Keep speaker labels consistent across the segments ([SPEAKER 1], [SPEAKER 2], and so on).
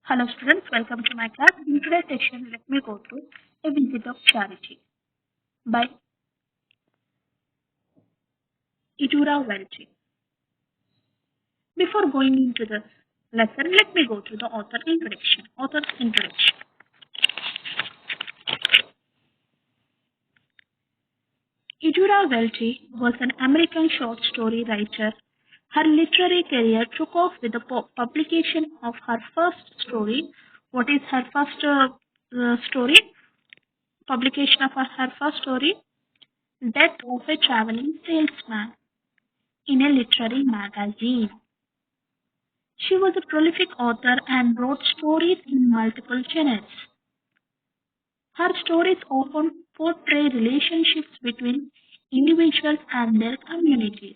[SPEAKER 1] Hello students, welcome to my class. In today's session, let me go through A Visit of Charity by Idura Welty. Before going into the lesson, let me go through the author's introduction. Idura Welty was an American short story writer. Her literary career took off with the publication of her first story. What is her first story? Publication of her first story, Death of a Traveling Salesman, in a literary magazine. She was a prolific author and wrote stories in multiple genres. Her stories often portray relationships between individuals and their communities.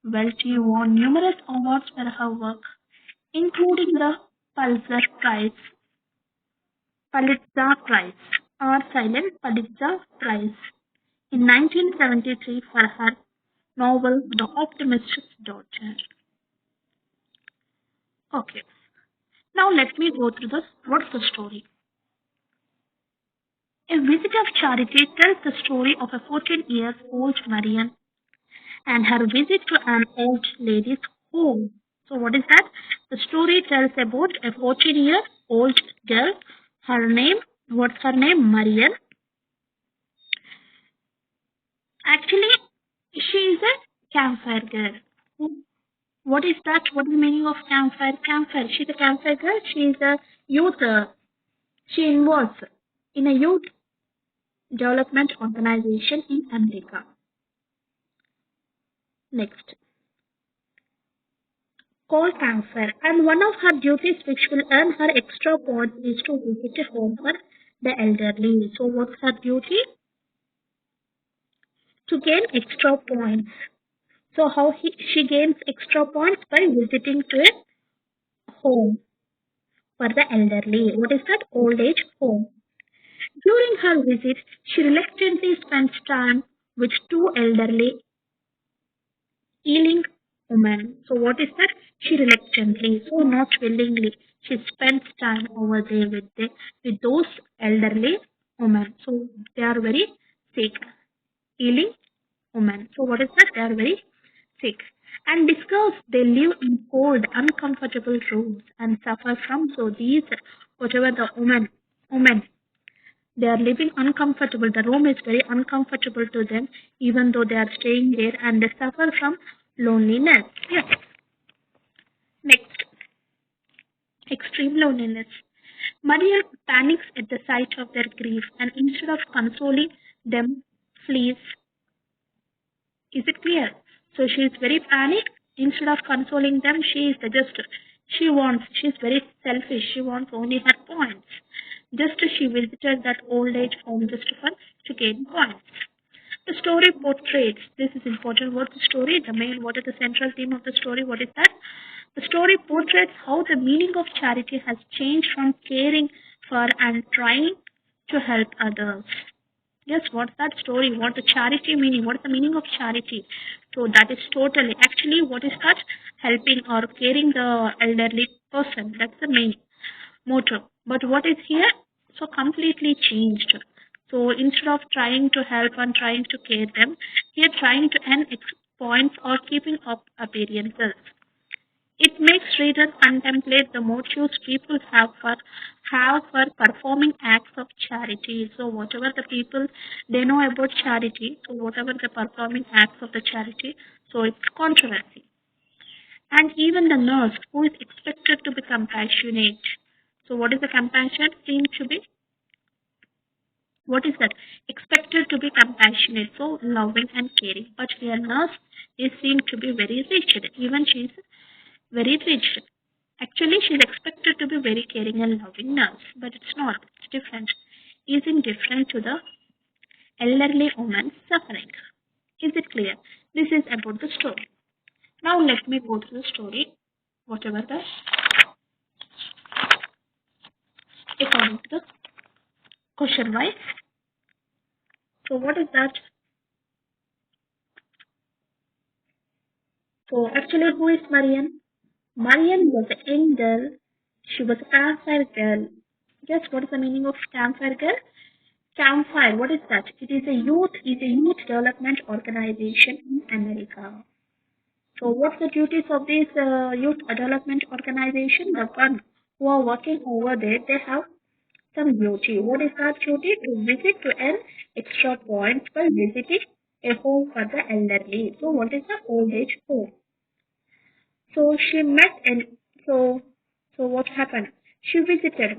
[SPEAKER 1] Welty won numerous awards for her work, including the Pulitzer Prize, Pulitzer Prize, or silent Pulitzer Prize, in 1973 for her novel The Optimist's Daughter. Okay, now let me go through what's the story. A Visit of Charity tells the story of a 14-year-old Marian and her visit to an old lady's home. So what is that? The story tells about a 14-year-old girl. What's her name? Marian. Actually, she is a campfire girl. What is that? What is the meaning of campfire? Campfire. She's a campfire girl. She is a youth. She involves in a youth development organization in America. Next, call campfire. And one of her duties which will earn her extra points is to visit a home for the elderly. So what's her duty? To gain extra points. So how she gains extra points? By visiting to a home for the elderly. What is that? Old age home. During her visit, she reluctantly spends time with two elderly ailing women. So what is that? She reluctantly, so not willingly, she spends time over there with those elderly women. So they are very sick, ailing women. So what is that? They are very sick. And discovers they live in cold, uncomfortable rooms and suffer from whatever the women they are living uncomfortable. The room is very uncomfortable to them, even though they are staying there, and they suffer from loneliness. Yes. Next, extreme loneliness. Maria panics at the sight of their grief, and instead of consoling them, flees. Is it clear? So she is very panicked. Instead of consoling them, she is very selfish. She wants only her points. She visited that old age home just for to gain points. The story portrays, this is important, what's the story? What is the central theme of the story? What is that? The story portrays how the meaning of charity has changed from caring for and trying to help others. Yes, what's that story? What the charity meaning? What is the meaning of charity? So that is totally, actually, what is that? Helping or caring the elderly person. That's the main motto. But what is here? So completely changed. So instead of trying to help and trying to care them, here trying to earn points or keeping up appearances. It makes readers contemplate the motives people have for performing acts of charity. So whatever the people they know about charity, so whatever the performing acts of the charity, so it's controversy. And even the nurse who is expected to be compassionate. So what is the compassion seem to be? What is that? Expected to be compassionate, so loving and caring. But here nurse is seen to be very rigid. Even she is very rigid. Actually, she is expected to be very caring and loving nurse, but it's not. It's different. Is indifferent to the elderly woman suffering. Is it clear? This is about the story. Now let me go through the story, whatever the according to the question wise. So what is that? So actually, who is Marian? Marian was a young girl She was a campfire girl. Guess what is the meaning of campfire girl? Campfire, what is that? It is a youth development organization in America. So what's the duties of this youth development organization? The one who are working over there, they have some duty. What is that duty? To visit to earn extra points by visiting a home for the elderly. So what is the old age home? So she met and so what happened?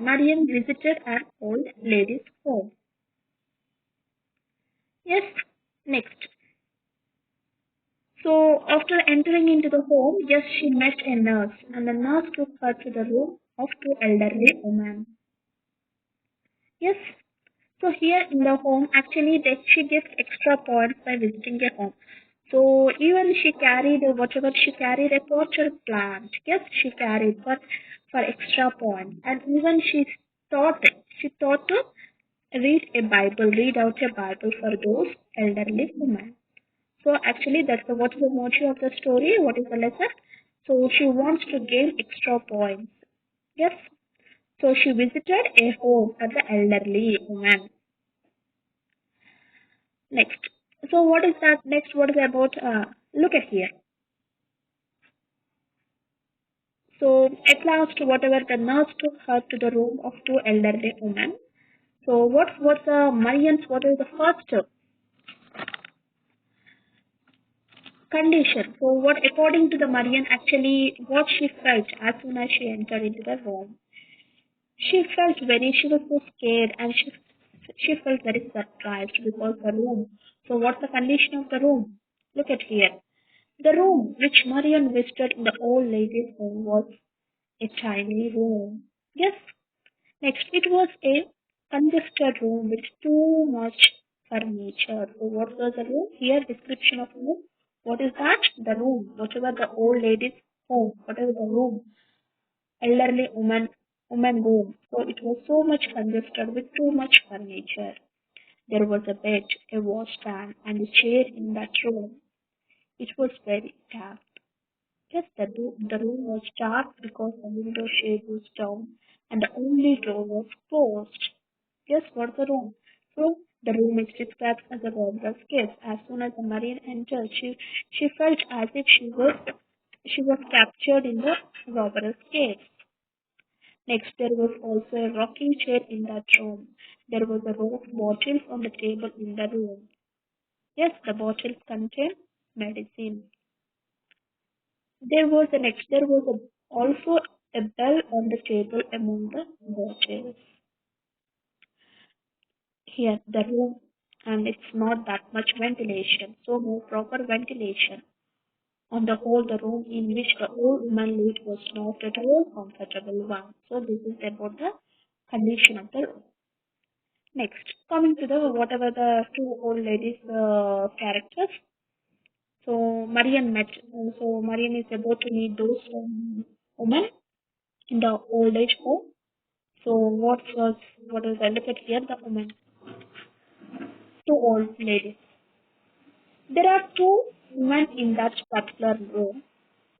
[SPEAKER 1] Marian visited an old lady's home. Yes, next. So after entering into the home, yes, she met a nurse, and the nurse took her to the room of two elderly women. Yes, so here in the home, actually, she gets extra points by visiting a home. So even she carried whatever she carried a tortured plant. Yes, she carried for extra points, and even she thought to read out a Bible for those elderly women. So actually, that's what is the motive of the story. What is the lesson? So she wants to gain extra points. Yes. So she visited a home for the elderly woman. Next. So what is that? Next, what is about? Look at here. So at last, whatever the nurse took her to the room of two elderly women. So what's the Marian's? What is the first condition? So what according to the Marian actually what she felt as soon as she entered into the room? She was so scared and she felt very surprised because the room. So what's the condition of the room? Look at here. The room which Marian visited in the old lady's home was a tiny room. Yes. Next, it was a congested room with too much furniture. So what was the room? Here description of room. What is that? The room. Whatever the old lady's home. Whatever the room elderly woman room. So it was so much congested with too much furniture. There was a bed, a washstand, and a chair in that room. It was very dark. Yes, the room was dark because the window shade was down and the only door was closed. Yes, what's the room? So the room is described as a robber's cave. As soon as the Marian entered, she felt as if she was captured in the robber's cave. Next, there was also a rocking chair in that room. There was a row of bottles on the table in the room. Yes, the bottles contained medicine. Also a bell on the table among the bottles. Here, the room, and it's not that much ventilation, so no proper ventilation. On the whole, the room in which the old woman lived was not at all comfortable one. So this is about the condition of the room. Next, coming to the whatever the two old ladies characters. So Marian is about to meet those women in the old age home. So what is I look at here the women, two old ladies. There are two women in that particular room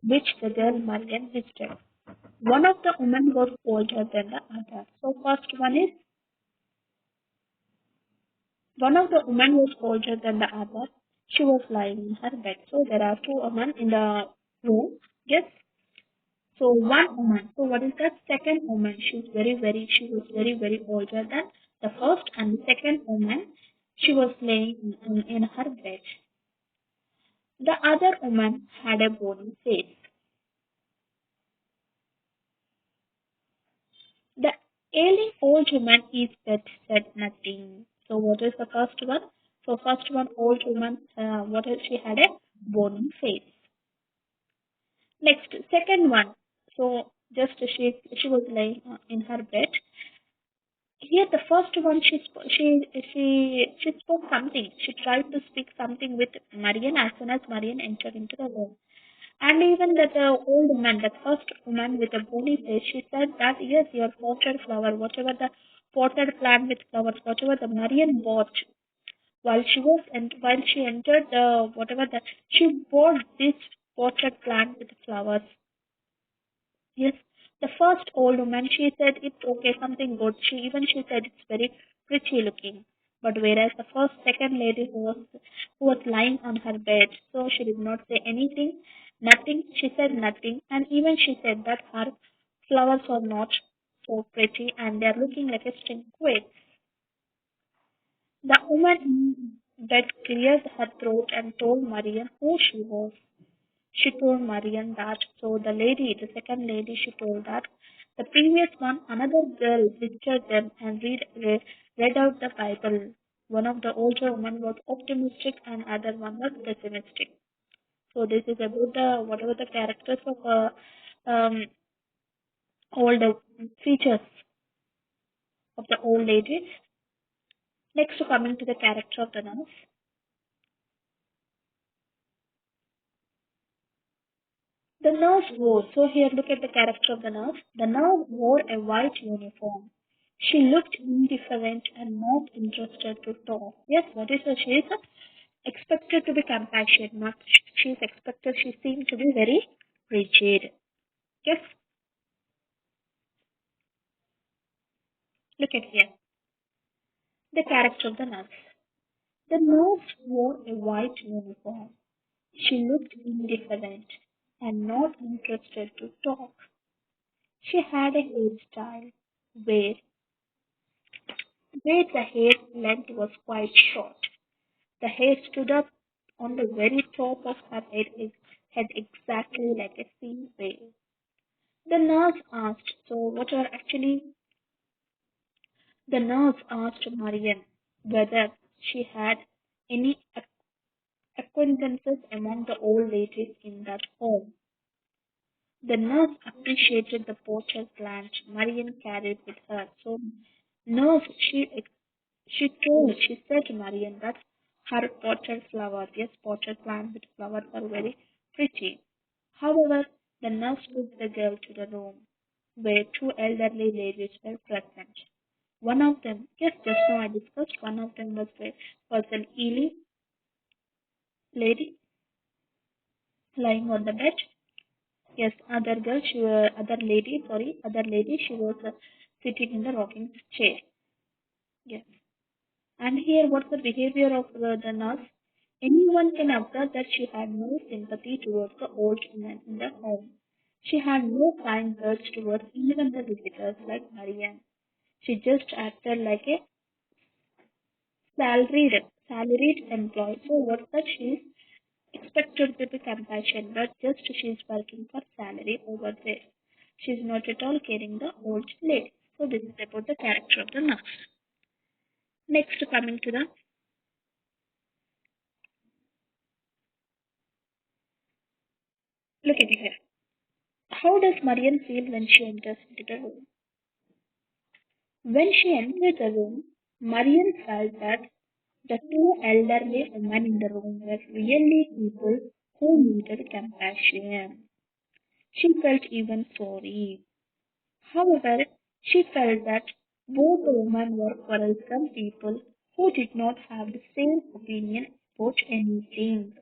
[SPEAKER 1] which the girl Marian visited. One of the women was older than the other. So first one of the women was older than the other. She was lying in her bed. So there are two women in the room. Yes. So one woman. So what is that second woman? She was very older than the first and the second woman. She was laying in her bed. The other woman had a bony face. The ailing old woman is that said nothing. So what is the first one? So first one old woman. What is she had a bony face. Next second one. So just she was laying in her bed. Here, the first one, she spoke something. She tried to speak something with Marian as soon as Marian entered into the room. And even that old woman, that first woman with a bony face, she said that yes, your potted flower, whatever the potted plant with flowers, whatever the Marian bought while she entered the whatever the she bought this potted plant with flowers. Yes, The first old woman, she said it's okay, something good. She said it's very pretty looking. But whereas the first second lady who was lying on her bed, so she did not say anything, nothing. She said nothing, and even she said that her flowers are not so pretty and they are looking like a string queen. The woman in bed cleared her throat and told Marian who she was. She told Marian that, so the second lady, she told that the previous one, another girl visited them and read out the Bible. One of the older women was optimistic and other one was pessimistic. So this is about the whatever the characters of um, all the features of the old ladies. Next, coming to the character of the nurse. The nurse wore, so here look at the character of the nurse. The nurse wore a white uniform. She looked indifferent and not interested to talk. Yes, what is her? She is expected to be compassionate, not she is expected, she seemed to be very rigid. Yes, look at here. The character of the nurse. The nurse wore a white uniform. She looked indifferent and not interested to talk. She had a hairstyle where the hair length was quite short. The hair stood up on the very top of her head exactly like a sea wave. The nurse asked, so what are actually, the nurse asked Marian whether she had any acquaintances among the old ladies in that home. The nurse appreciated the portrait plant Marian carried with her. So, nurse, she said to Marian that her potted flowers, yes, potted plants with flowers are very pretty. However, the nurse took the girl to the room where two elderly ladies were present. One of them, yes, just now I discussed, one of them was an Ely lady lying on the bed. Yes, other lady, she was sitting in the rocking chair. Yes. And here, what's the behavior of the nurse? Anyone can observe that she had no sympathy towards the old woman in the home. She had no kind words towards even the visitors like Marianne. She just acted like a salaried employee. So what's that? She's expected to be compassionate, but just she's working for salary over there. She's not at all caring the old lady. So this is about the character of the nurse. Next, coming to the look at here. How does Marian feel when she enters into the room? When she entered the room, Marian felt that the two elderly women in the room were really people who needed compassion. She felt even sorry. However, she felt that both the women were quarrelsome people who did not have the same opinion about anything.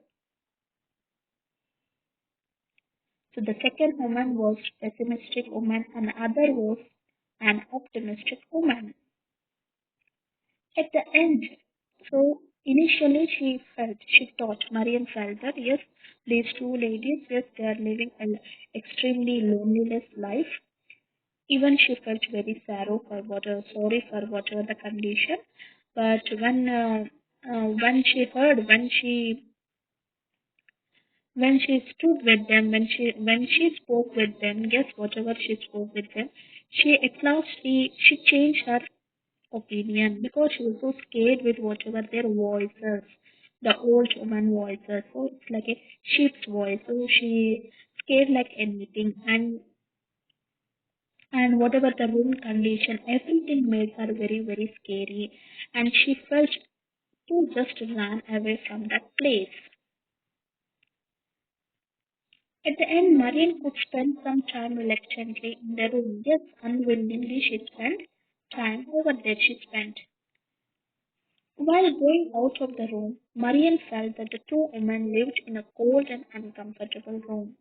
[SPEAKER 1] So the second woman was pessimistic woman and the other was an optimistic woman. At the end, so initially she thought, Marian felt that yes, these two ladies, yes, they are living an extremely loneliness life. Even she felt very sorry for whatever the condition. But when she heard, when she stood with them, when she spoke with them, yes, whatever she spoke with them, she at last she changed her opinion because she was so scared with whatever their voices, the old woman voices. So it's like a sheep's voice. So she scared like anything, and whatever the room condition, everything made her very scary, and she felt to just run away from that place. At the end, Marian could spend some time reluctantly in the room. Yes, unwillingly she spent time over there. She spent. While going out of the room, Marian felt that the two women lived in a cold and uncomfortable room.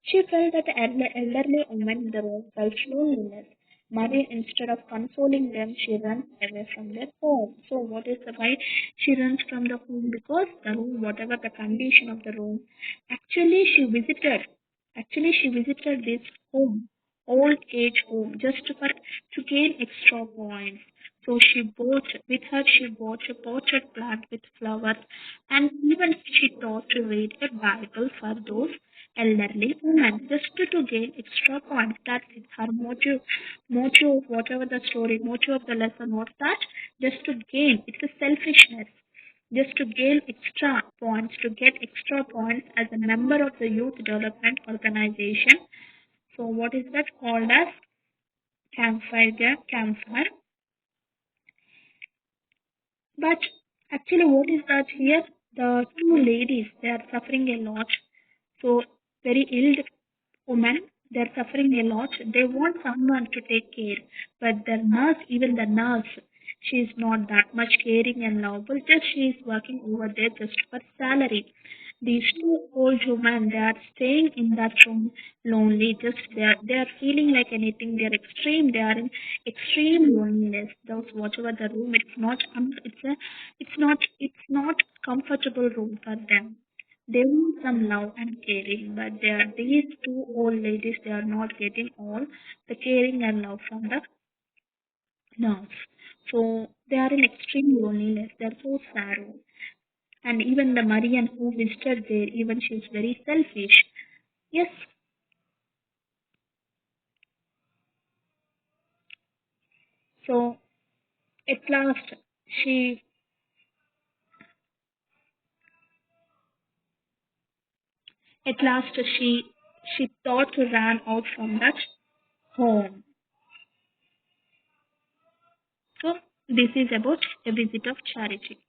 [SPEAKER 1] She felt that the elderly woman in the room felt loneliness. Marie, instead of consoling them, she runs away from their home. So, what is the why she runs from the home? Because the room, whatever the condition of the room, actually she visited. Actually, she visited this home, old age home, just for to gain extra points. So she bought with her. She bought a potted plant with flowers, and even she taught to read a Bible for those elderly women just to gain extra points. That's it. Her motive, motive, whatever the story, motive of the lesson was that just to gain. It's a selfishness. Just to gain extra points, to get extra points as a member of the youth development organization. So, what is that called as campfire? Campfire. But actually, what is that here? The two ladies, they are suffering a lot. So, very ill women, they're suffering a lot. They want someone to take care. But the nurse, even the nurse, she's not that much caring and lovable. Just she is working over there just for salary. These two old women, they are staying in that room lonely. Just they are feeling like anything. They are extreme. They are in extreme loneliness. Those whatever the room, it's not comfortable room for them. They want some love and caring, but they are these two old ladies. They are not getting all the caring and love from the nurse. So they are in extreme loneliness. They are so sad. And even the Marian who visited there, even she is very selfish. Yes. So at last she at last she thought to run out from that home. So this is about a visit of charity.